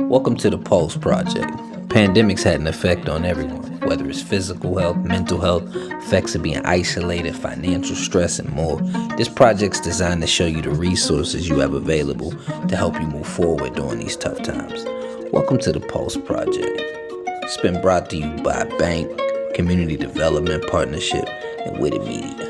Welcome to the Pulse Project. Pandemics had an effect on everyone, whether it's physical health, mental health, effects of being isolated, financial stress, and more. This project's designed to show you the resources you have available to help you move forward during these tough times. Welcome to the Pulse Project. It's been brought to you by Bank, Community Development Partnership, and Witty Media.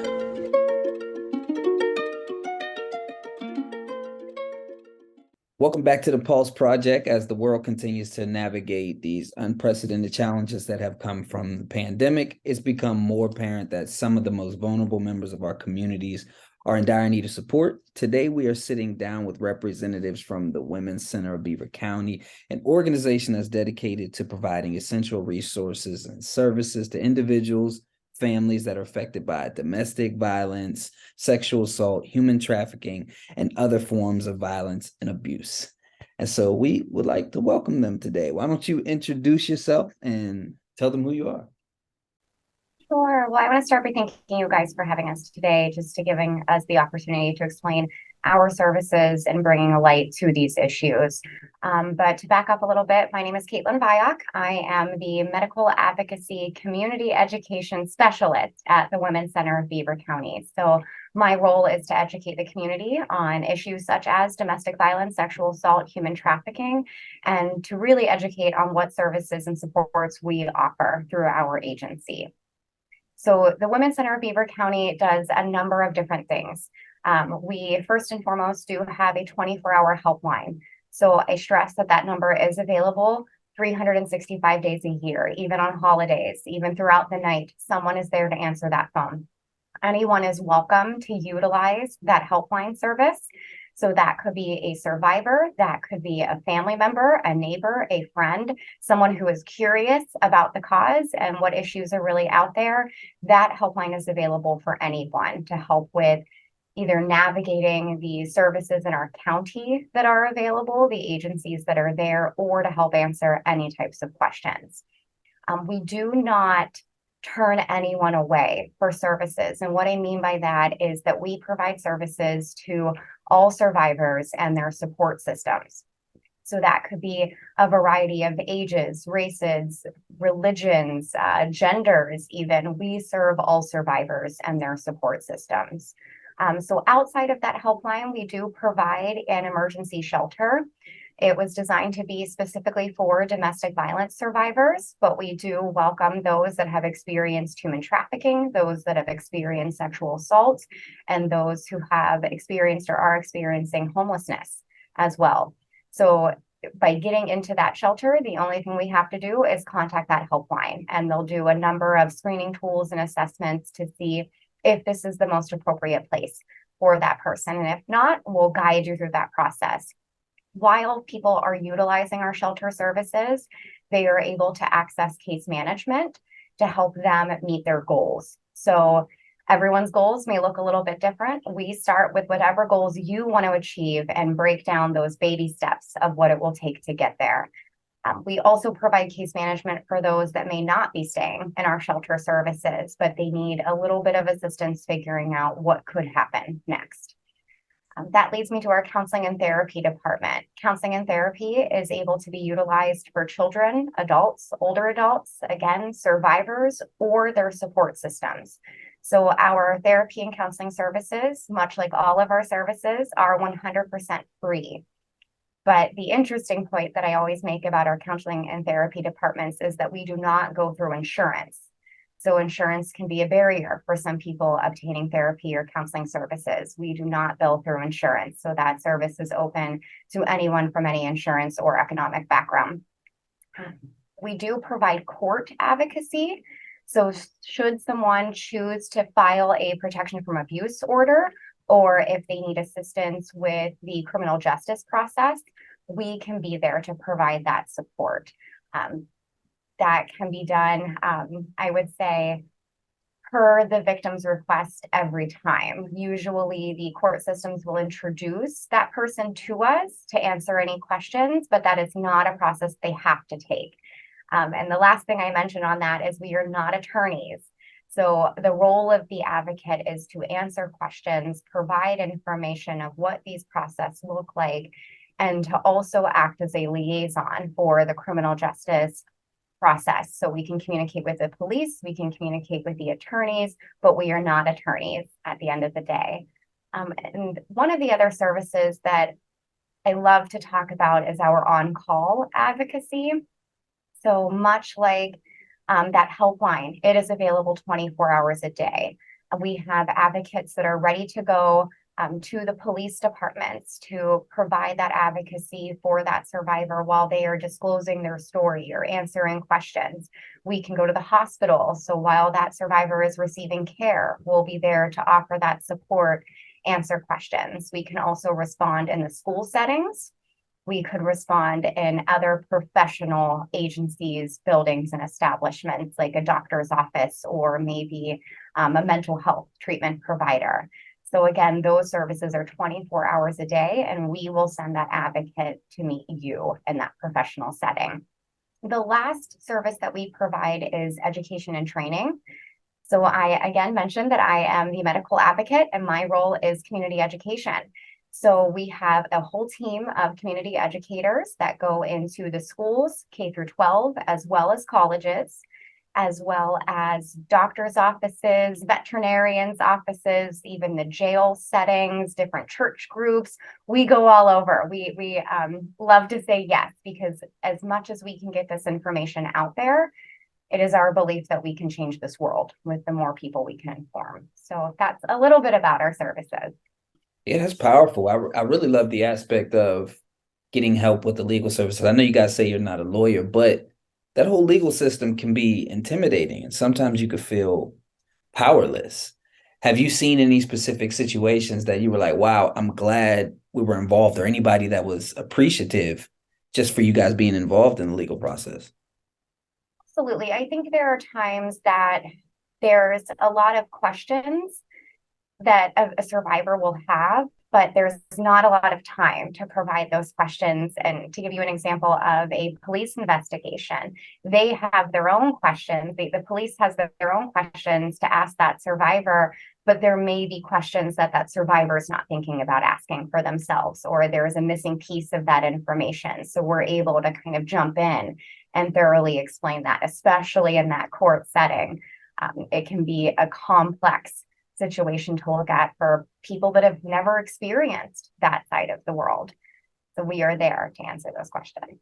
Welcome back to the Pulse Project as the world continues to navigate these unprecedented challenges that have come from the pandemic. It's become more apparent that some of the most vulnerable members of our communities are in dire need of support. Today, we are sitting down with representatives from the Women's Center of Beaver County, an organization that's dedicated to providing essential resources and services to individuals, families that are affected by domestic violence, sexual assault, human trafficking, and other forms of violence and abuse. And so we would like to welcome them today. Why don't you introduce yourself and tell them who you are? Sure. Well, I want to start by thanking you guys for having us today, just to giving us the opportunity to explain our services and bringing a light to these issues. But to back up a little bit, my name is Caitlin Viock. I am the Medical Advocacy Community Education Specialist at the Women's Center of Beaver County. So my role is to educate the community on issues such as domestic violence, sexual assault, human trafficking, and to really educate on what services and supports we offer through our agency. So the Women's Center of Beaver County does a number of different things. We first and foremost do have a 24-hour helpline. So I stress that that number is available 365 days a year, even on holidays, even throughout the night, someone is there to answer that phone. Anyone is welcome to utilize that helpline service. So that could be a survivor, that could be a family member, a neighbor, a friend, someone who is curious about the cause and what issues are really out there. That helpline is available for anyone to help with either navigating the services in our county that are available, the agencies that are there, or to help answer any types of questions. We do not turn anyone away for services. And what I mean by that is that we provide services to all survivors and their support systems. So that could be a variety of ages, races, religions, genders, even. We serve all survivors and their support systems. So outside of that helpline, we do provide an emergency shelter. It was designed to be specifically for domestic violence survivors, but we do welcome those that have experienced human trafficking, those that have experienced sexual assault, and those who have experienced or are experiencing homelessness as well. So by getting into that shelter, the only thing we have to do is contact that helpline, and they'll do a number of screening tools and assessments to see if this is the most appropriate place for that person. And if not, we'll guide you through that process. While people are utilizing our shelter services, they are able to access case management to help them meet their goals. So everyone's goals may look a little bit different. We start with whatever goals you want to achieve and break down those baby steps of what it will take to get there. We also provide case management for those that may not be staying in our shelter services, but they need a little bit of assistance figuring out what could happen next. That leads me to our counseling and therapy department. Counseling and therapy is able to be utilized for children, adults, older adults, again, survivors, or their support systems. So our therapy and counseling services, much like all of our services, are 100% free. But the interesting point that I always make about our counseling and therapy departments is that we do not go through insurance. So insurance can be a barrier for some people obtaining therapy or counseling services. We do not bill through insurance. So that service is open to anyone from any insurance or economic background. We do provide court advocacy. So should someone choose to file a protection from abuse order, or if they need assistance with the criminal justice process, we can be there to provide that support. That can be done, I would say, per the victim's request every time. Usually the court systems will introduce that person to us to answer any questions, but that is not a process they have to take. And the last thing I mentioned on that is we are not attorneys. So the role of the advocate is to answer questions, provide information of what these processes look like, and to also act as a liaison for the criminal justice process. So we can communicate with the police, we can communicate with the attorneys, but we are not attorneys at the end of the day. And one of the other services that I love to talk about is our on-call advocacy. So much like that helpline, it is available 24 hours a day. We have advocates that are ready to go to the police departments to provide that advocacy for that survivor while they are disclosing their story or answering questions. We can go to the hospital. So while that survivor is receiving care, we'll be there to offer that support, answer questions. We can also respond in the school settings. We could respond in other professional agencies, buildings, and establishments like a doctor's office or maybe a mental health treatment provider. So again, those services are 24 hours a day, and we will send that advocate to meet you in that professional setting. The last service that we provide is education and training. So I again mentioned that I am the medical advocate, and my role is community education. So we have a whole team of community educators that go into the schools, K through 12, as well as colleges, as well as doctors' offices, veterinarians' offices, even the jail settings, different church groups. We go all over. We love to say yes, because as much as we can get this information out there, it is our belief that we can change this world with the more people we can inform. So that's a little bit about our services. Yeah, that's powerful. I really love the aspect of getting help with the legal services. I know you guys say you're not a lawyer, but that whole legal system can be intimidating, and sometimes you could feel powerless. Have you seen any specific situations that you were like, wow, I'm glad we were involved, or anybody that was appreciative just for you guys being involved in the legal process? Absolutely. I think there are times that there's a lot of questions that a survivor will have, but there's not a lot of time to provide those questions. And to give you an example of a police investigation, they have their own questions. The police has their own questions to ask that survivor, but there may be questions that that survivor is not thinking about asking for themselves, or there is a missing piece of that information. So we're able to kind of jump in and thoroughly explain that, especially in that court setting. It can be a complex situation to look at for people that have never experienced that side of the world. So we are there to answer those questions.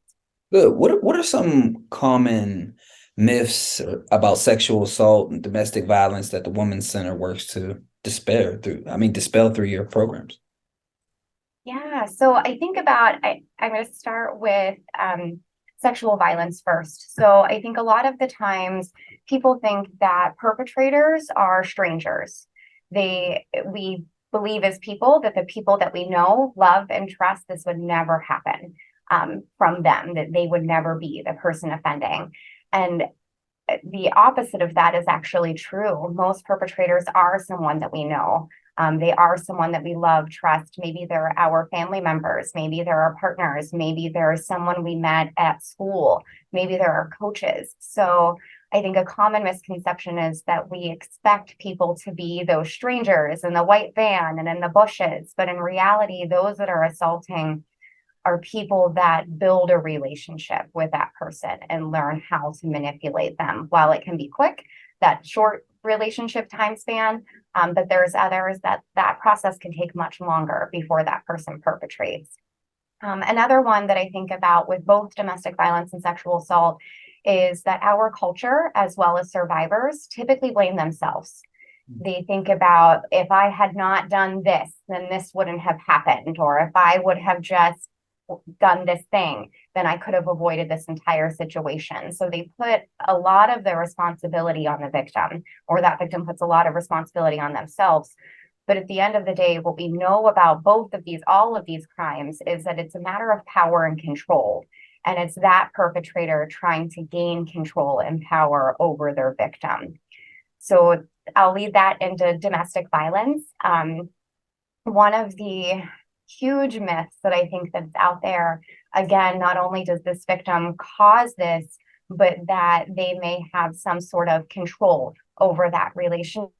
Good. What are some common myths about sexual assault and domestic violence that the Women's Center works to dispel through your programs? Yeah, so I think I'm going to start with sexual violence first. So I think a lot of the times people think that perpetrators are strangers. We believe as people that the people that we know, love, and trust, this would never happen from them, that they would never be the person offending. And the opposite of that is actually true. Most perpetrators are someone that we know. They are someone that we love, trust. Maybe they're our family members. Maybe they're our partners. Maybe they're someone we met at school. Maybe they're our coaches. So I think a common misconception is that we expect people to be those strangers in the white van and in the bushes. But in reality, those that are assaulting are people that build a relationship with that person and learn how to manipulate them. While it can be quick, that short relationship time span, but there's others that process can take much longer before that person perpetrates. Another one that I think about with both domestic violence and sexual assault is that our culture, as well as survivors, typically blame themselves. They think about, if I had not done this, then this wouldn't have happened. Or if I would have just done this thing, then I could have avoided this entire situation. So they put a lot of the responsibility on the victim, or that victim puts a lot of responsibility on themselves. But at the end of the day, what we know about all of these crimes, is that it's a matter of power and control. And it's that perpetrator trying to gain control and power over their victim. So I'll lead that into domestic violence. One of the huge myths that I think that's out there, again, not only does this victim cause this, but that they may have some sort of control over that relationship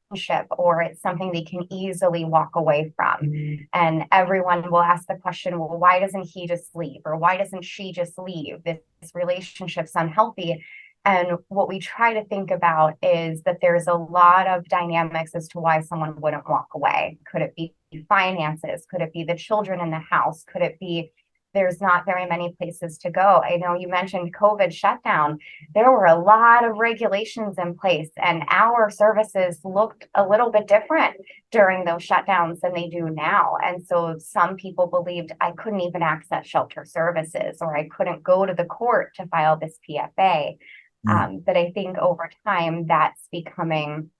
or it's something they can easily walk away from. And everyone will ask the question, well, why doesn't he just leave? Or why doesn't she just leave? This relationship's unhealthy. And what we try to think about is that there's a lot of dynamics as to why someone wouldn't walk away. Could it be finances? Could it be the children in the house? Could it be there's not very many places to go? I know you mentioned COVID shutdown. There were a lot of regulations in place, and our services looked a little bit different during those shutdowns than they do now. And so some people believed I couldn't even access shelter services, or I couldn't go to the court to file this PFA. But I think over time that's becoming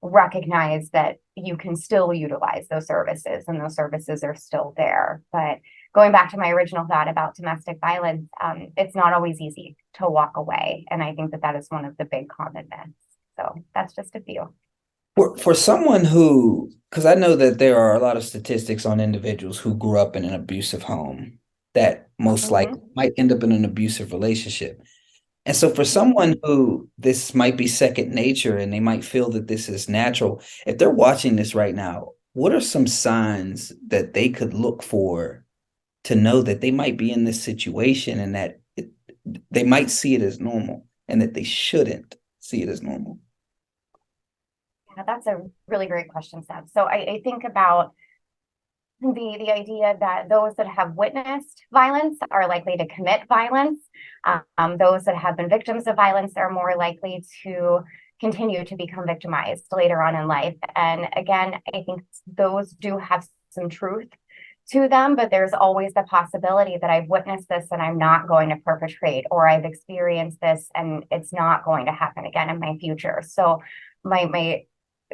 recognized that you can still utilize those services and those services are still there. But going back to my original thought about domestic violence, it's not always easy to walk away. And I think that that is one of the big common myths. So that's just a few. For someone who, because I know that there are a lot of statistics on individuals who grew up in an abusive home that most likely might end up in an abusive relationship. And so for someone who this might be second nature and they might feel that this is natural, if they're watching this right now, what are some signs that they could look for to know that they might be in this situation and that they might see it as normal and that they shouldn't see it as normal? Yeah, that's a really great question, Seb. So I think about the idea that those that have witnessed violence are likely to commit violence. Those that have been victims of violence are more likely to continue to become victimized later on in life. And again, I think those do have some truth to them, but there's always the possibility that I've witnessed this and I'm not going to perpetrate, or I've experienced this and it's not going to happen again in my future. So my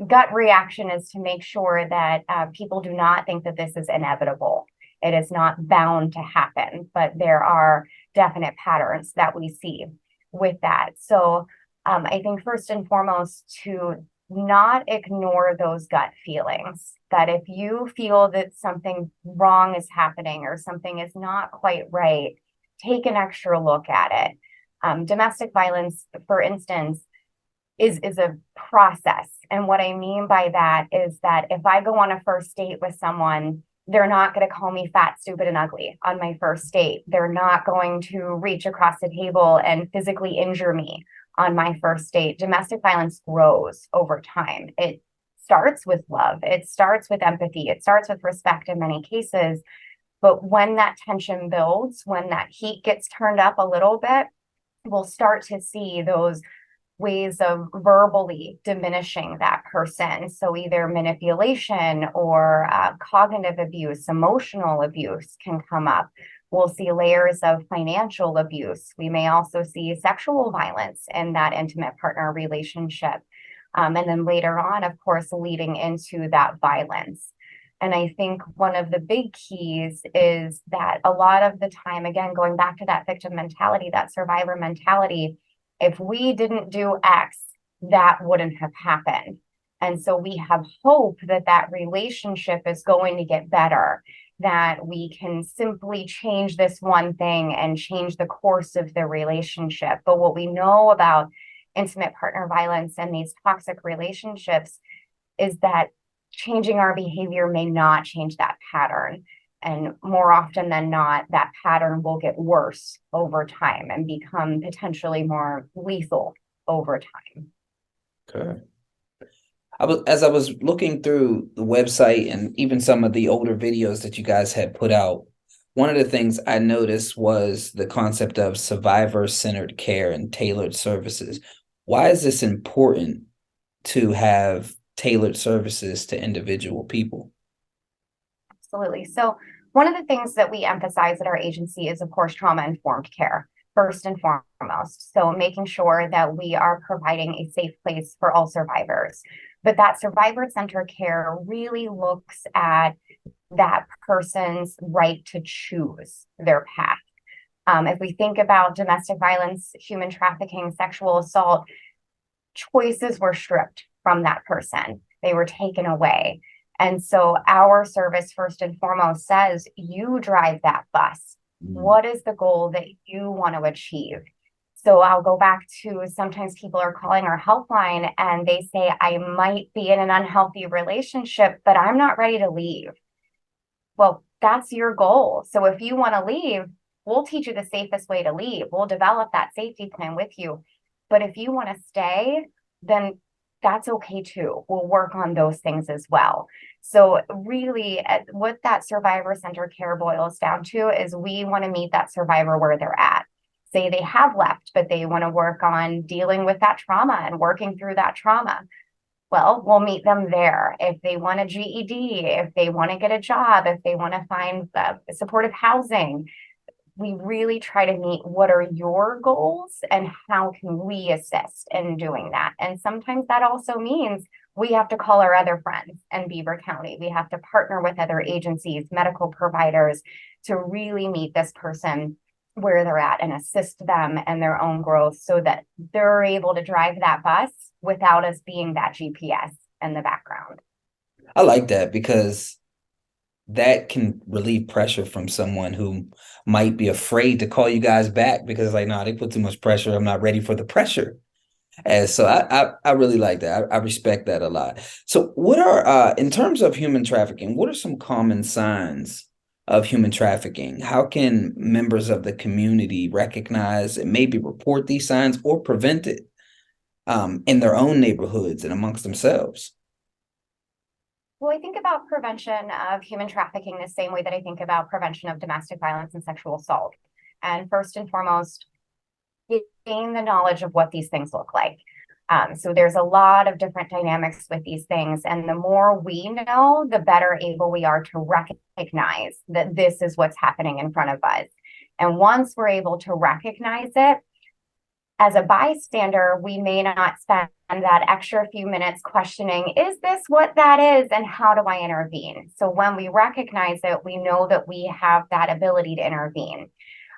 gut reaction is to make sure that people do not think that this is inevitable. It is not bound to happen, but there are definite patterns that we see with that. So I think first and foremost, to not ignore those gut feelings, that if you feel that something wrong is happening or something is not quite right, take an extra look at it. Domestic violence, for instance, is a process. And what I mean by that is that if I go on a first date with someone, they're not going to call me fat, stupid, and ugly on my first date. They're not going to reach across the table and physically injure me on my first date. Domestic violence grows over time. It starts with love. It starts with empathy. It starts with respect in many cases. But when that tension builds, when that heat gets turned up a little bit, we'll start to see those ways of verbally diminishing that person. So either manipulation or cognitive abuse, emotional abuse can come up. We'll see layers of financial abuse. We may also see sexual violence in that intimate partner relationship. And then later on, of course, leading into that violence. And I think one of the big keys is that a lot of the time, again, going back to that victim mentality, that survivor mentality, if we didn't do X, that wouldn't have happened. And so we have hope that that relationship is going to get better, that we can simply change this one thing and change the course of the relationship. But what we know about intimate partner violence and these toxic relationships is that changing our behavior may not change that pattern. And more often than not, that pattern will get worse over time and become potentially more lethal over time. Okay. As I was looking through the website and even some of the older videos that you guys had put out, one of the things I noticed was the concept of survivor-centered care and tailored services. Why is this important to have tailored services to individual people? Absolutely. So one of the things that we emphasize at our agency is, of course, trauma-informed care, first and foremost. So making sure that we are providing a safe place for all survivors. But that survivor-centered care really looks at that person's right to choose their path. If we think about domestic violence, human trafficking, sexual assault, choices were stripped from that person. They were taken away. And so our service, first and foremost, says you drive that bus. What is the goal that you want to achieve? So I'll go back to sometimes people are calling our helpline and they say, I might be in an unhealthy relationship, but I'm not ready to leave. Well, that's your goal. So if you want to leave, we'll teach you the safest way to leave. We'll develop that safety plan with you. But if you want to stay, then that's okay too. We'll work on those things as well. So really, what that survivor-centered care boils down to is we want to meet that survivor where they're at. Say they have left, but they want to work on dealing with that trauma and working through that trauma. Well, we'll meet them there. If they want a GED, if they want to get a job, if they want to find supportive housing, we really try to meet what are your goals and how can we assist in doing that. And sometimes that also means we have to call our other friends in Beaver County. We have to partner with other agencies, medical providers to really meet this person where they're at and assist them and their own growth so that they're able to drive that bus without us being that GPS in the background. I like that because that can relieve pressure from someone who might be afraid to call you guys back because like, no, they put too much pressure. I'm not ready for the pressure. And so I really like that. I respect that a lot. So what are in terms of human trafficking, what are some common signs of human trafficking? How can members of the community recognize and maybe report these signs or prevent it in their own neighborhoods and amongst themselves? Well, I think about prevention of human trafficking the same way that I think about prevention of domestic violence and sexual assault. And first and foremost, gain the knowledge of what these things look like. So there's a lot of different dynamics with these things. And the more we know, the better able we are to recognize that this is what's happening in front of us. And once we're able to recognize it, as a bystander, we may not spend that extra few minutes questioning, is this what that is? And how do I intervene? So when we recognize it, we know that we have that ability to intervene.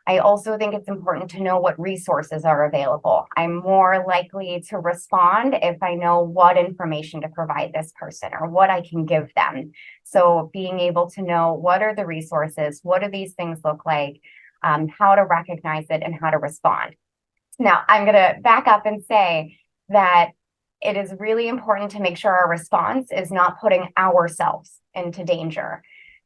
I also think it's important to know what resources are available. I'm more likely to respond if I know what information to provide this person or what I can give them. So being able to know what are the resources, what do these things look like, how to recognize it and how to respond. Now, I'm going to back up and say that it is really important to make sure our response is not putting ourselves into danger.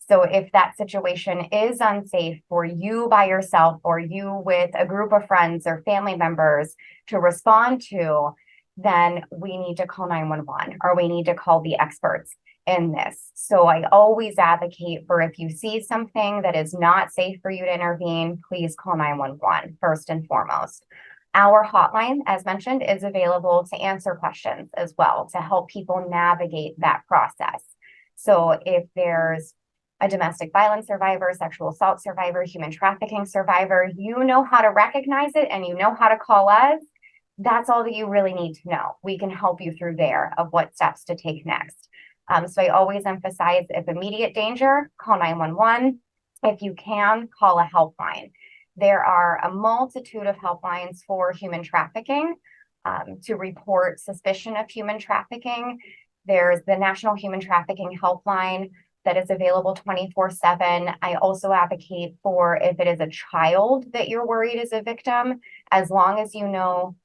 So if that situation is unsafe for you by yourself or you with a group of friends or family members to respond to, then we need to call 911 or we need to call the experts in this. So I always advocate for if you see something that is not safe for you to intervene, please call 911 first and foremost. Our hotline, as mentioned, is available to answer questions as well, to help people navigate that process. So if there's a domestic violence survivor, sexual assault survivor, human trafficking survivor, you know how to recognize it and you know how to call us. That's all that you really need to know. We can help you through there of what steps to take next. So I always emphasize if immediate danger, call 911. If you can, call a helpline. There are a multitude of helplines for human trafficking to report suspicion of human trafficking. There's the National Human Trafficking Helpline that is available 24/7. I also advocate for if it is a child that you're worried is a victim, as long as you know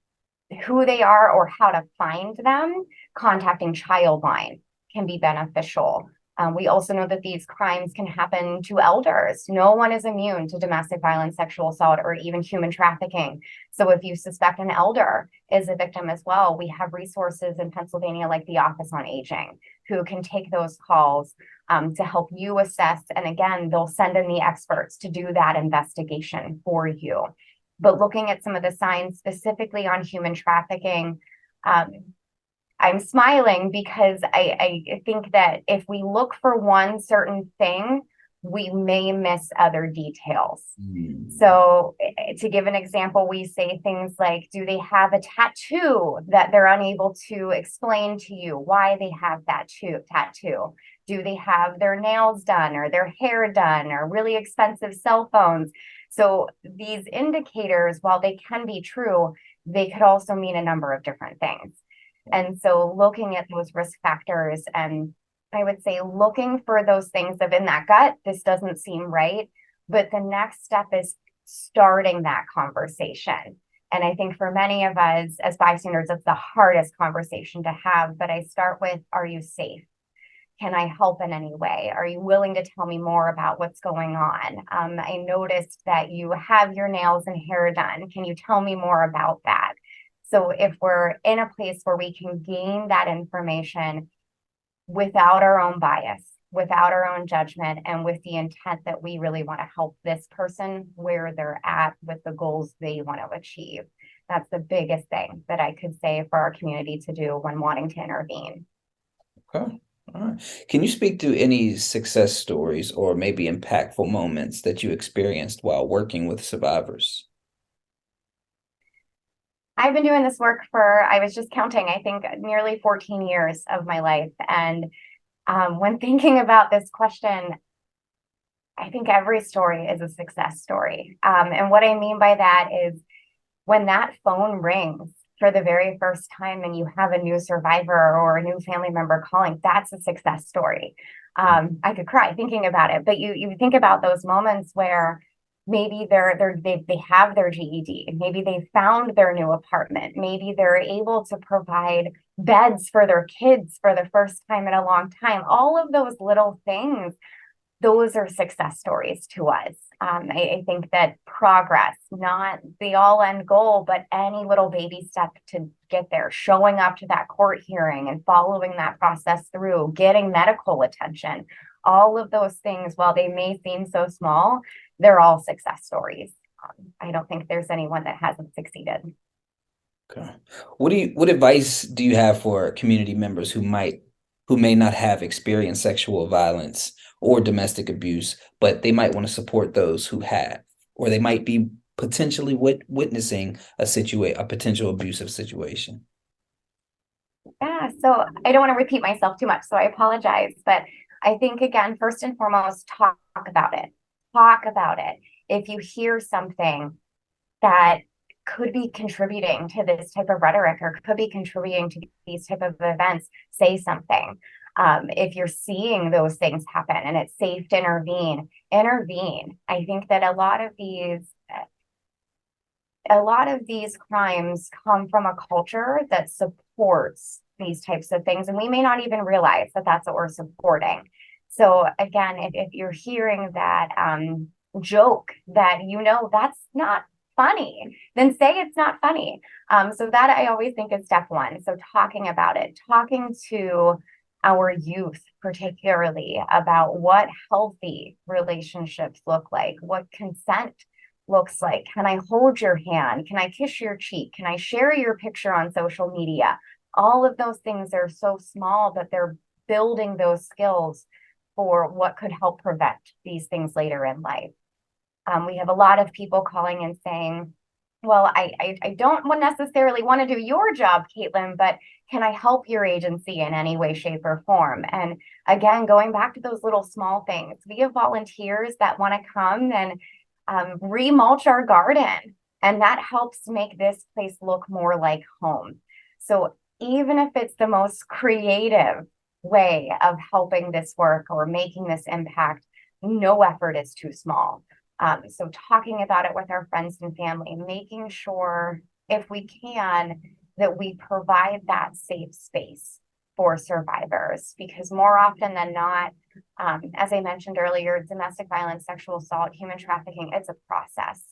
who they are or how to find them, contacting Childline can be beneficial. We also know that these crimes can happen to elders. No one is immune to domestic violence, sexual assault, or even human trafficking. So if you suspect an elder is a victim as well, we have resources in Pennsylvania like the Office on Aging who can take those calls to help you assess. And again, they'll send in the experts to do that investigation for you. But looking at some of the signs specifically on human trafficking, I'm smiling because I think that if we look for one certain thing, we may miss other details. So to give an example, we say things like, do they have a tattoo that they're unable to explain to you why they have that tattoo? Do they have their nails done or their hair done or really expensive cell phones? So these indicators, while they can be true, they could also mean a number of different things. And so looking at those risk factors, and I would say looking for those things of in that gut, this doesn't seem right. But the next step is starting that conversation. And I think for many of us as bystanders, it's the hardest conversation to have. But I start with, are you safe? Can I help in any way? Are you willing to tell me more about what's going on? I noticed that you have your nails and hair done. Can you tell me more about that? So if we're in a place where we can gain that information without our own bias, without our own judgment, and with the intent that we really want to help this person where they're at with the goals they want to achieve. That's the biggest thing that I could say for our community to do when wanting to intervene. Okay. All right. Can you speak to any success stories or maybe impactful moments that you experienced while working with survivors? I've been doing this work for, I was just counting, I think nearly 14 years of my life. And when thinking about this question, I think every story is a success story. And what I mean by that is when that phone rings for the very first time and you have a new survivor or a new family member calling, that's a success story. I could cry thinking about it, but you think about those moments where maybe they have their GED, maybe they found their new apartment, maybe they're able to provide beds for their kids for the first time in a long time. All of those little things, those are success stories to us. I think that progress, not the all end goal, but any little baby step to get there, showing up to that court hearing and following that process through, getting medical attention, all of those things, while they may seem so small, they're all success stories. I don't think there's anyone that hasn't succeeded. Okay. What advice do you have for community members who may not have experienced sexual violence or domestic abuse, but they might want to support those who have, or they might be potentially witnessing a potential abusive situation? Yeah, so I don't want to repeat myself too much, so I apologize. But I think, again, first and foremost, talk about it. Talk about it. If you hear something that could be contributing to this type of rhetoric or could be contributing to these type of events, say something. If you're seeing those things happen and it's safe to intervene, intervene. I think that a lot of these crimes come from a culture that supports these types of things, and we may not even realize that that's what we're supporting. So again, if you're hearing that joke that that's not funny, then say it's not funny. So that I always think is step one. So talking about it, talking to our youth, particularly about what healthy relationships look like, what consent looks like. Can I hold your hand? Can I kiss your cheek? Can I share your picture on social media? All of those things are so small, but they're building those skills for what could help prevent these things later in life. We have a lot of people calling and saying, well, I don't necessarily want to do your job, Caitlin, but can I help your agency in any way, shape, or form? And again, going back to those little small things, we have volunteers that want to come and remulch our garden, and that helps make this place look more like home. So even if it's the most creative way of helping this work or making this impact, no effort is too small. So talking about it with our friends and family, making sure if we can that we provide that safe space for survivors, because more often than not, as I mentioned earlier, domestic violence, sexual assault, human trafficking, it's a process.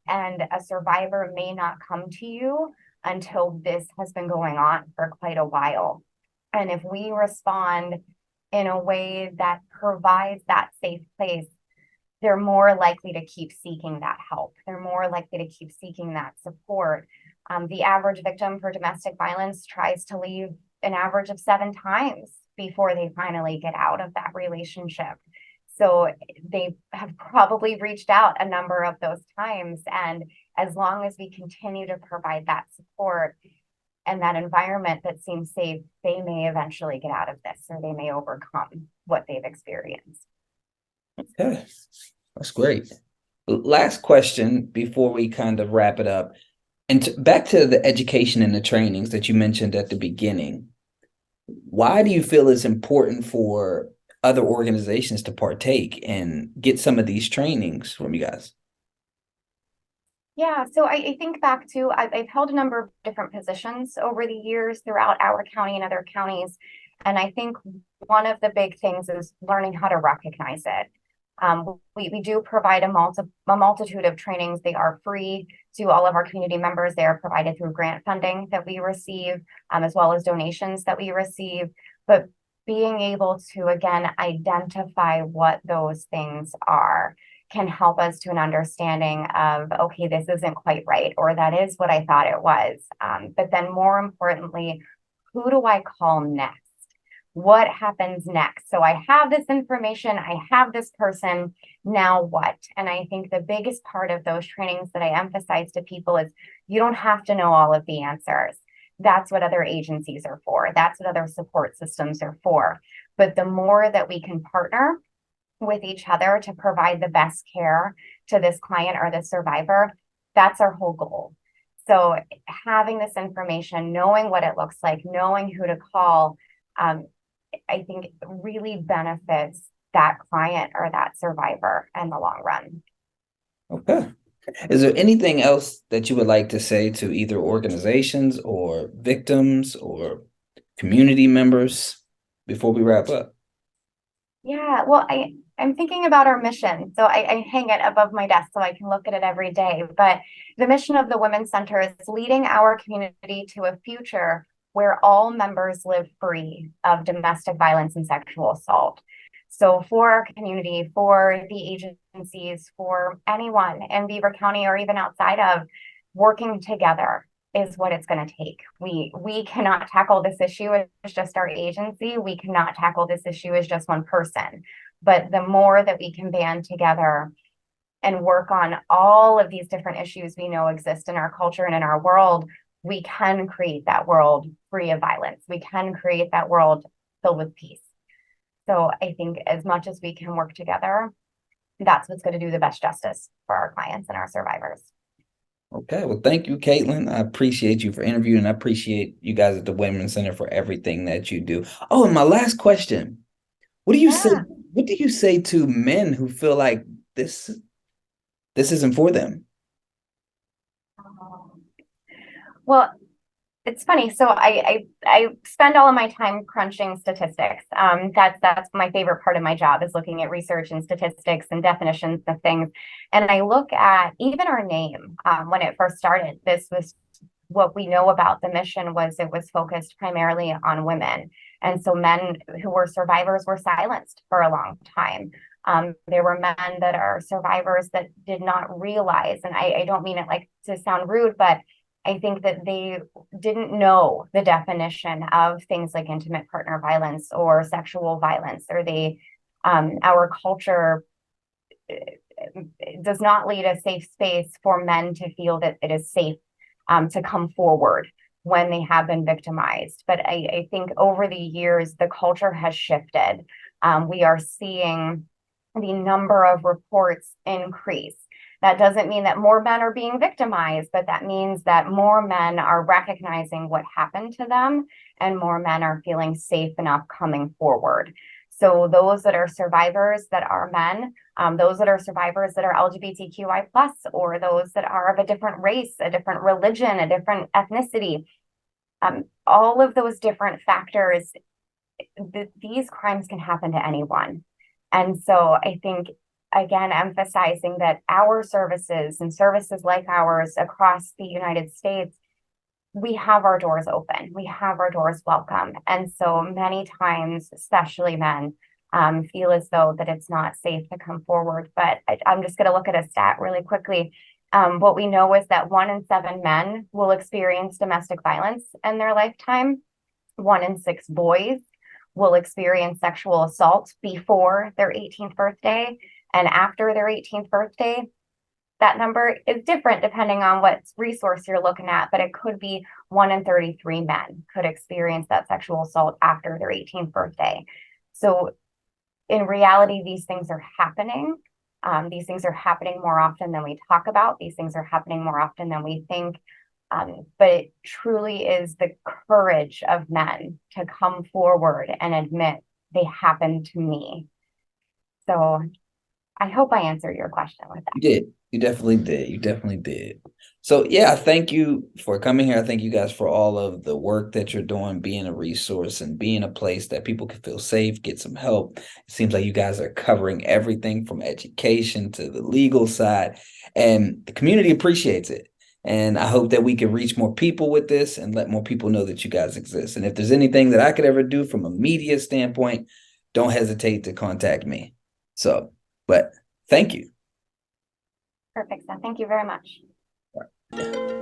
And a survivor may not come to you until this has been going on for quite a while. And if we respond in a way that provides that safe place, they're more likely to keep seeking that help. They're more likely to keep seeking that support. The average victim for domestic violence tries to leave an average of 7 times before they finally get out of that relationship. So they have probably reached out a number of those times. And as long as we continue to provide that support and that environment that seems safe, they may eventually get out of this, or they may overcome what they've experienced. Okay, that's great. Last question before we kind of wrap it up. And back to the education and the trainings that you mentioned at the beginning. Why do you feel it's important for other organizations to partake and get some of these trainings from you guys? Yeah, so I think back to I've held a number of different positions over the years throughout our county and other counties. And I think one of the big things is learning how to recognize it. We do provide a multitude of trainings. They are free to all of our community members. They are provided through grant funding that we receive, as well as donations that we receive. But being able to, again, identify what those things are can help us to an understanding of, okay, this isn't quite right, or that is what I thought it was. But then more importantly, who do I call next? What happens next? So I have this information, I have this person, now what? And I think the biggest part of those trainings that I emphasize to people is you don't have to know all of the answers. That's what other agencies are for. That's what other support systems are for. But the more that we can partner with each other to provide the best care to this client or the survivor, that's our whole goal. So having this information, knowing what it looks like, knowing who to call, I think really benefits that client or that survivor in the long run. Okay. Is there anything else that you would like to say to either organizations or victims or community members before we wrap up? Yeah, well, I'm thinking about our mission. So I hang it above my desk so I can look at it every day. But the mission of the Women's Center is leading our community to a future where all members live free of domestic violence and sexual assault. So for our community, for the agencies, for anyone in Beaver County or even outside of, working together is what it's going to take. We cannot tackle this issue as just our agency. We cannot tackle this issue as just one person. But the more that we can band together and work on all of these different issues we know exist in our culture and in our world, we can create that world free of violence. We can create that world filled with peace. So I think as much as we can work together, that's what's going to do the best justice for our clients and our survivors. Okay, well, thank you, Caitlin. I appreciate you for interviewing. I appreciate you guys at the Women's Center for everything that you do. Oh, and my last question. What do you say? Yeah. What do you say to men who feel like this isn't for them? Well, it's funny. So I spend all of my time crunching statistics. That's my favorite part of my job is looking at research and statistics and definitions of things. And I look at even our name. When it first started, this was what we know about the mission was it was focused primarily on women. And so men who were survivors were silenced for a long time. There were men that are survivors that did not realize, and I don't mean it like to sound rude, but I think that they didn't know the definition of things like intimate partner violence or sexual violence, or our culture does not lead a safe space for men to feel that it is safe to come forward when they have been victimized. But I think over the years, the culture has shifted. We are seeing the number of reports increase. That doesn't mean that more men are being victimized, but that means that more men are recognizing what happened to them and more men are feeling safe enough coming forward. So those that are survivors that are men, those that are survivors that are LGBTQI plus, or those that are of a different race, a different religion, a different ethnicity, all of those different factors, these crimes can happen to anyone. And so I think, again, emphasizing that our services and services like ours across the United States, we have our doors open. We have our doors welcome. And so many times, especially men, feel as though that it's not safe to come forward. But I'm just going to look at a stat really quickly. What we know is that 1 in 7 men will experience domestic violence in their lifetime. 1 in 6 boys will experience sexual assault before their 18th birthday. And after their 18th birthday, that number is different depending on what resource you're looking at, but it could be 1 in 33 men could experience that sexual assault after their 18th birthday. So in reality, these things are happening. These things are happening more often than we talk about. These things are happening more often than we think. But it truly is the courage of men to come forward and admit they happened to me. So I hope I answered your question with You that. did. You definitely did. You definitely did. So yeah, thank you for coming here. I thank you guys for all of the work that you're doing, being a resource and being a place that people can feel safe, get some help. It seems like you guys are covering everything from education to the legal side, and the community appreciates it. And I hope that we can reach more people with this and let more people know that you guys exist. And if there's anything that I could ever do from a media standpoint, don't hesitate to contact me. So, but thank you. Perfect. So thank you very much. Yeah.